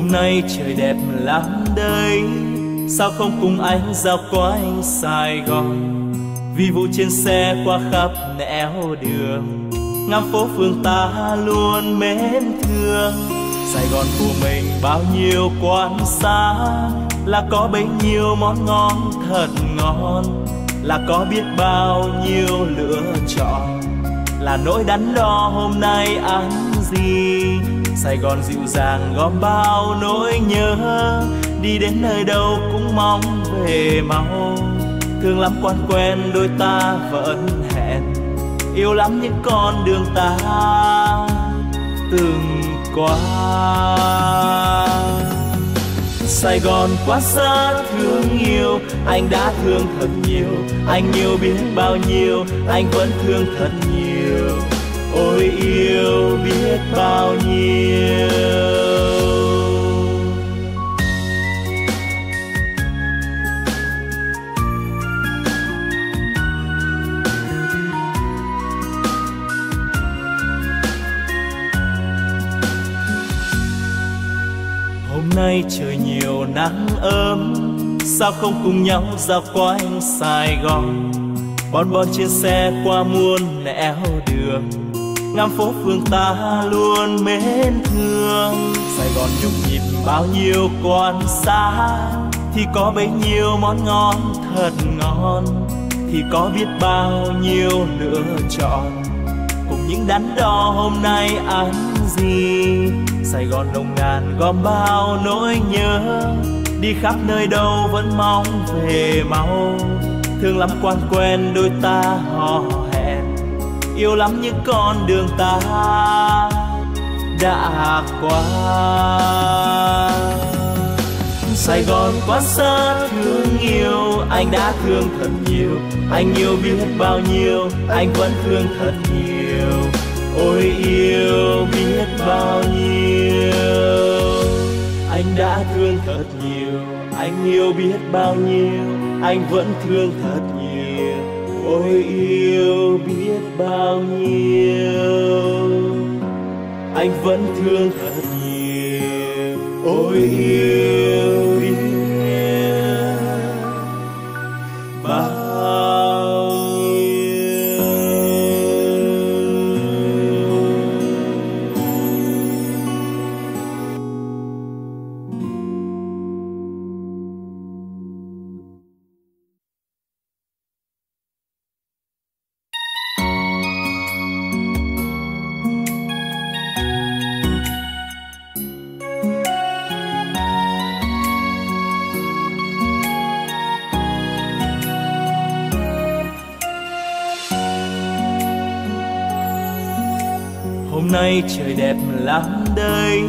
Hôm nay trời đẹp lắm đây, sao không cùng anh dạo quanh Sài Gòn. Vì vụ trên xe qua khắp nẻo đường, ngắm phố phường ta luôn mến thương. Sài Gòn của mình bao nhiêu quán xá, là có bấy nhiêu món ngon thật ngon, là có biết bao nhiêu lựa chọn, là nỗi đắn đo hôm nay ăn gì. Sài Gòn dịu dàng gom bao nỗi nhớ, đi đến nơi đâu cũng mong về mau. Thương lắm quan quen đôi ta vẫn hẹn, yêu lắm những con đường ta từng qua. Sài Gòn quá xa thương yêu, anh đã thương thật nhiều, anh yêu biết bao nhiêu, anh vẫn thương thật nhiều. Ôi yêu biết bao nhiêu. Hôm nay trời nhiều nắng ấm, sao không cùng nhau dạo quanh Sài Gòn. Bon bon trên xe qua muôn nẻo đường, ngắm phố phường ta luôn mến thương. Sài Gòn nhộn nhịp bao nhiêu quán xá, thì có bấy nhiêu món ngon thật ngon, thì có biết bao nhiêu lựa chọn, cùng những đắn đo hôm nay ăn gì. Sài Gòn nồng nàn gom bao nỗi nhớ, đi khắp nơi đâu vẫn mong về mau. Thương lắm quan quen đôi ta hò hẹn, yêu lắm những con đường ta đã qua. Sài Gòn quá xa thương yêu, anh đã thương thật nhiều, anh yêu biết bao nhiêu, anh vẫn thương thật nhiều. Ôi yêu biết bao nhiêu, anh đã thương thật nhiều, anh yêu biết bao nhiêu, anh vẫn thương thật nhiều. Ôi yêu biết bao nhiêu, anh vẫn thương thật nhiều. Ôi yêu biết bao nhiêu. Hôm nay trời đẹp lắm đây,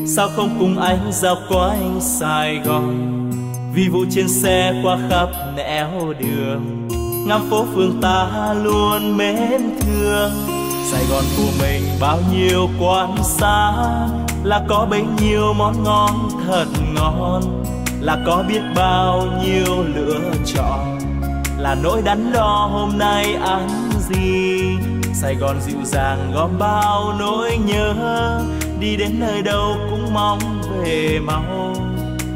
sao không cùng anh dạo quanh Sài Gòn. Vì vụ trên xe qua khắp nẻo đường, ngắm phố phường ta luôn mến thương. Sài Gòn của mình bao nhiêu quán xá, là có bấy nhiêu món ngon thật ngon, là có biết bao nhiêu lựa chọn, là nỗi đắn đo hôm nay ăn gì. Sài Gòn dịu dàng gom bao nỗi nhớ, đi đến nơi đâu cũng mong về mau.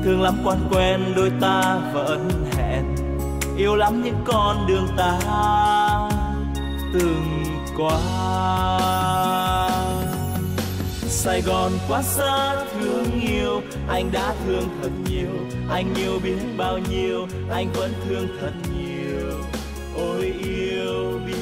Thương lắm quan quen đôi ta vẫn hẹn, yêu lắm những con đường ta từng qua. Sài Gòn quá xa thương yêu, anh đã thương thật nhiều, anh yêu biết bao nhiêu, anh vẫn thương thật nhiều. Ôi yêu biết